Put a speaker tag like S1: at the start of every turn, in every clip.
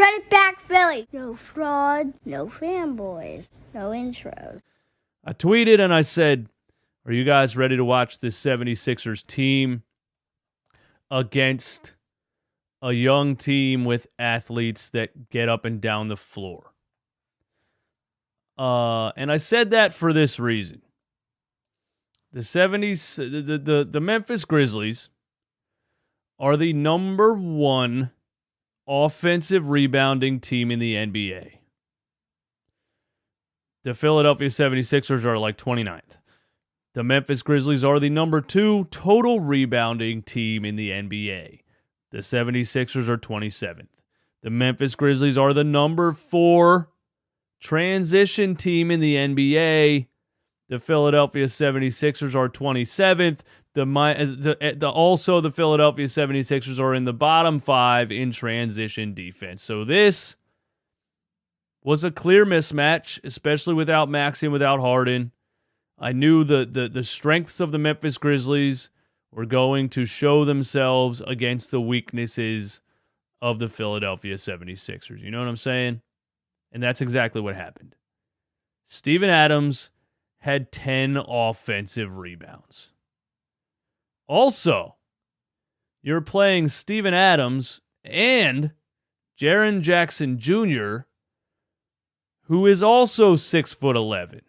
S1: Run it back, Philly. No frauds, no fanboys, no intros.
S2: I tweeted and I said, are you guys ready to watch this 76ers team against a young team with athletes that get up and down the floor? And I said that for this reason. The Memphis Grizzlies are the number one offensive rebounding team in the NBA. The Philadelphia 76ers are like 29th. The Memphis Grizzlies are the number 2 total rebounding team in the NBA. The 76ers are 27th. The Memphis Grizzlies are the number 4 transition team in the NBA. The Philadelphia 76ers are 27th. Also, the Philadelphia 76ers are in the bottom 5 in transition defense. So this was a clear mismatch, especially without Maxey and without Harden. I knew the strengths of the Memphis Grizzlies were going to show themselves against the weaknesses of the Philadelphia 76ers. You know what I'm saying? And that's exactly what happened. Steven Adams had 10 offensive rebounds. Also, you're playing Steven Adams and Jaren Jackson Jr., who is also 6'11".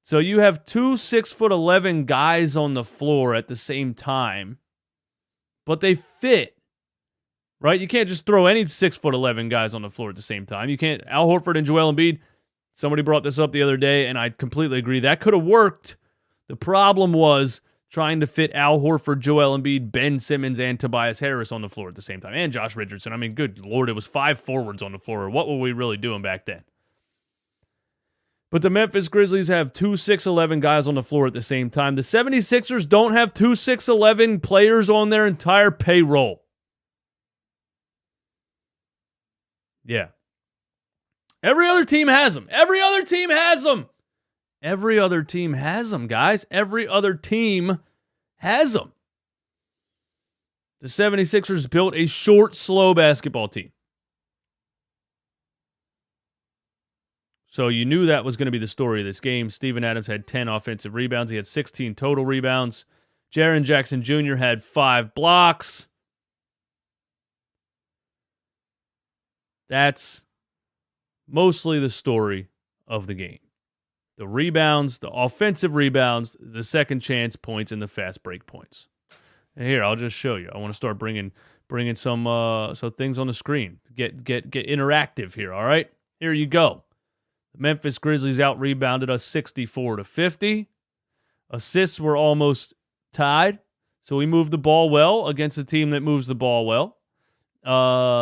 S2: So you have 2 6'11" guys on the floor at the same time, but they fit, right? You can't just throw any 6'11" guys on the floor at the same time. You can't. Al Horford and Joel Embiid, somebody brought this up the other day, and I completely agree. That could have worked. The problem was trying to fit Al Horford, Joel Embiid, Ben Simmons, and Tobias Harris on the floor at the same time, and Josh Richardson. I mean, good Lord, it was 5 forwards on the floor. What were we really doing back then? But the Memphis Grizzlies have 2 6'11" guys on the floor at the same time. The 76ers don't have 2 6'11" players on their entire payroll. Yeah. Every other team has them. Every other team has them. Every other team has them, guys. Every other team has them. The 76ers built a short, slow basketball team. So you knew that was going to be the story of this game. Steven Adams had 10 offensive rebounds. He had 16 total rebounds. Jaren Jackson Jr. had 5 blocks. That's mostly the story of the game. The rebounds, the offensive rebounds, the second chance points, and the fast break points. And here, I'll just show you. I want to start bringing some things on the screen. Get interactive here, all right? Here you go. The Memphis Grizzlies out-rebounded us 64-50. Assists were almost tied, so we moved the ball well against a team that moves the ball well.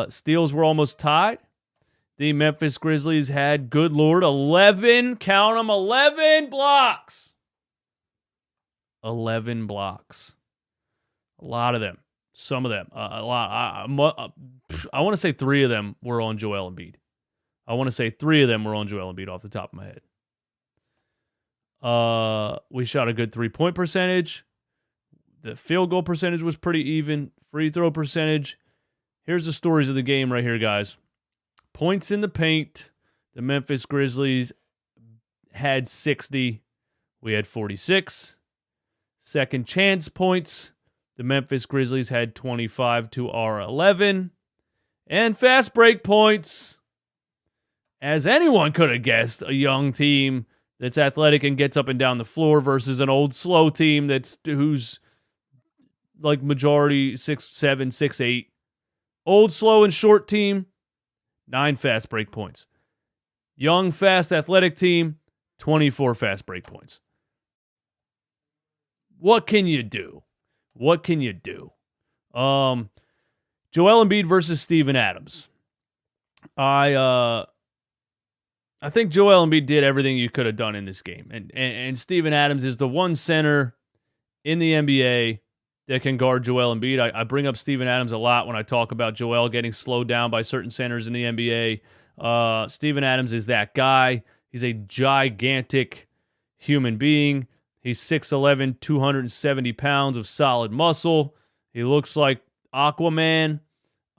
S2: Steals were almost tied. The Memphis Grizzlies had, good Lord, 11, count them, 11 blocks. 11 blocks. A lot of them. Some of them. A lot. I want to say 3 of them were on Joel Embiid. Off the top of my head. We shot a good 3-point percentage. The field goal percentage was pretty even. Free throw percentage. Here's the stories of the game right here, guys. Points in the paint. The Memphis Grizzlies had 60. We had 46. Second chance points. The Memphis Grizzlies had 25 to our 11. And fast break points. As anyone could have guessed, a young team that's athletic and gets up and down the floor versus an old slow team who's like majority 6'7", 6'8". Old, slow, and short team, 9 fast break points. Young, fast, athletic team, 24 fast break points. What can you do? Joel Embiid versus Steven Adams. I think Joel Embiid did everything you could have done in this game. And Steven Adams is the one center in the NBA that can guard Joel Embiid. I bring up Steven Adams a lot when I talk about Joel getting slowed down by certain centers in the NBA. Steven Adams is that guy. He's a gigantic human being. He's 6'11", 270 pounds of solid muscle. He looks like Aquaman.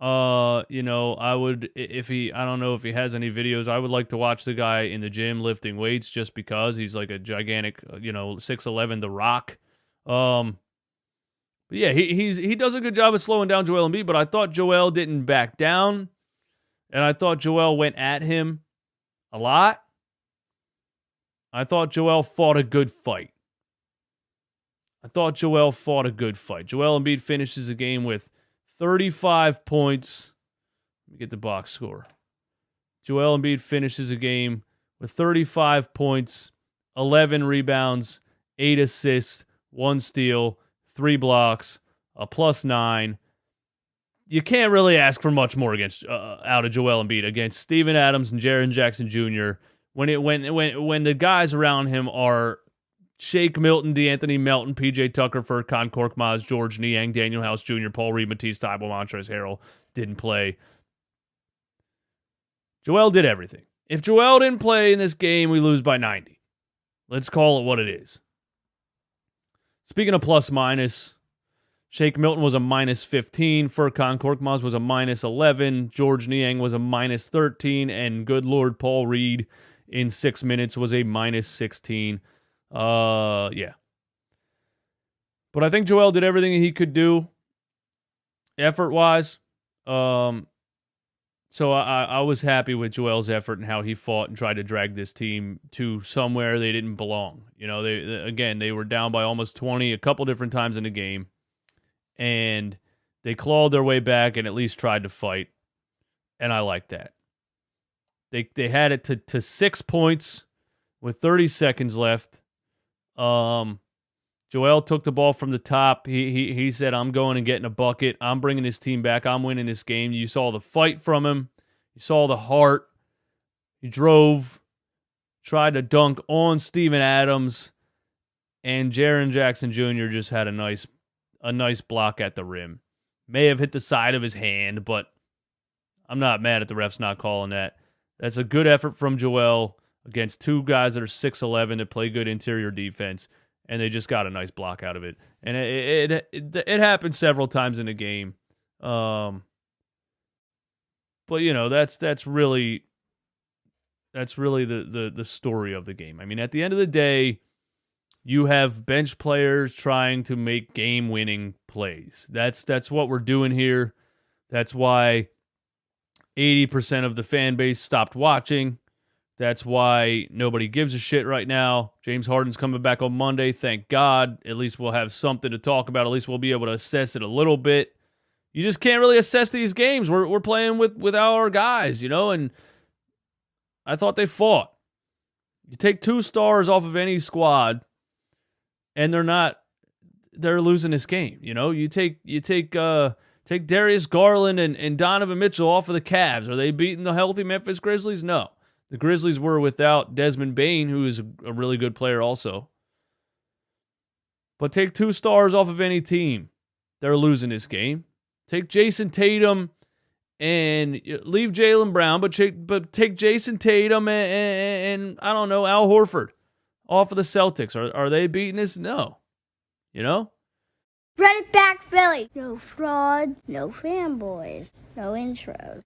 S2: I would, if he, I don't know if he has any videos, I would like to watch the guy in the gym lifting weights just because he's like a gigantic, 6'11", The Rock. But yeah, he does a good job of slowing down Joel Embiid, but I thought Joel didn't back down, and I thought Joel went at him a lot. I thought Joel fought a good fight. Joel Embiid finishes the game with 35 points. Let me get the box score. Joel Embiid finishes the game with 35 points, 11 rebounds, 8 assists, 1 steal, 3 blocks, a +9. You can't really ask for much more against out of Joel Embiid against Steven Adams and Jaren Jackson Jr. When the guys around him are Shake Milton, DeAnthony Melton, PJ Tucker, Furkan Korkmaz, George Niang, Daniel House Jr., Paul Reed, Matisse Thybulle, Montrezl Harrell didn't play. Joel did everything. If Joel didn't play in this game, we lose by 90. Let's call it what it is. Speaking of plus minus, Shake Milton was a -15, Furkan Korkmaz was a -11, George Niang was a -13, and good Lord Paul Reed in 6 minutes was a -16. Yeah. But I think Joel did everything he could do effort-wise. So I was happy with Joel's effort and how he fought and tried to drag this team to somewhere they didn't belong. They were down by almost 20 a couple different times in the game, and they clawed their way back and at least tried to fight, and I like that. They had it to 6 points with 30 seconds left. Joel took the ball from the top. He said, I'm going and getting a bucket. I'm bringing this team back. I'm winning this game. You saw the fight from him. You saw the heart. He drove, tried to dunk on Steven Adams, and Jaren Jackson Jr. just had a nice block at the rim. May have hit the side of his hand, but I'm not mad at the refs not calling that. That's a good effort from Joel against two guys that are 6'11" that play good interior defense. And they just got a nice block out of it. And it happened several times in the game. But that's really the story of the game. I mean, at the end of the day, you have bench players trying to make game-winning plays. That's what we're doing here. That's why 80% of the fan base stopped watching. That's why nobody gives a shit right now. James Harden's coming back on Monday. Thank God. At least we'll have something to talk about. At least we'll be able to assess it a little bit. You just can't really assess these games. We're playing with our guys, and I thought they fought. You take 2 stars off of any squad, and they're losing this game. You take Darius Garland and Donovan Mitchell off of the Cavs. Are they beating the healthy Memphis Grizzlies? No. The Grizzlies were without Desmond Bane, who is a really good player also. But take 2 stars off of any team. They're losing this game. Take Jason Tatum and leave Jaylen Brown, but take Jason Tatum and I don't know, Al Horford off of the Celtics. Are they beating this? No.
S1: Run it back, Philly. No frauds, no fanboys, no intros.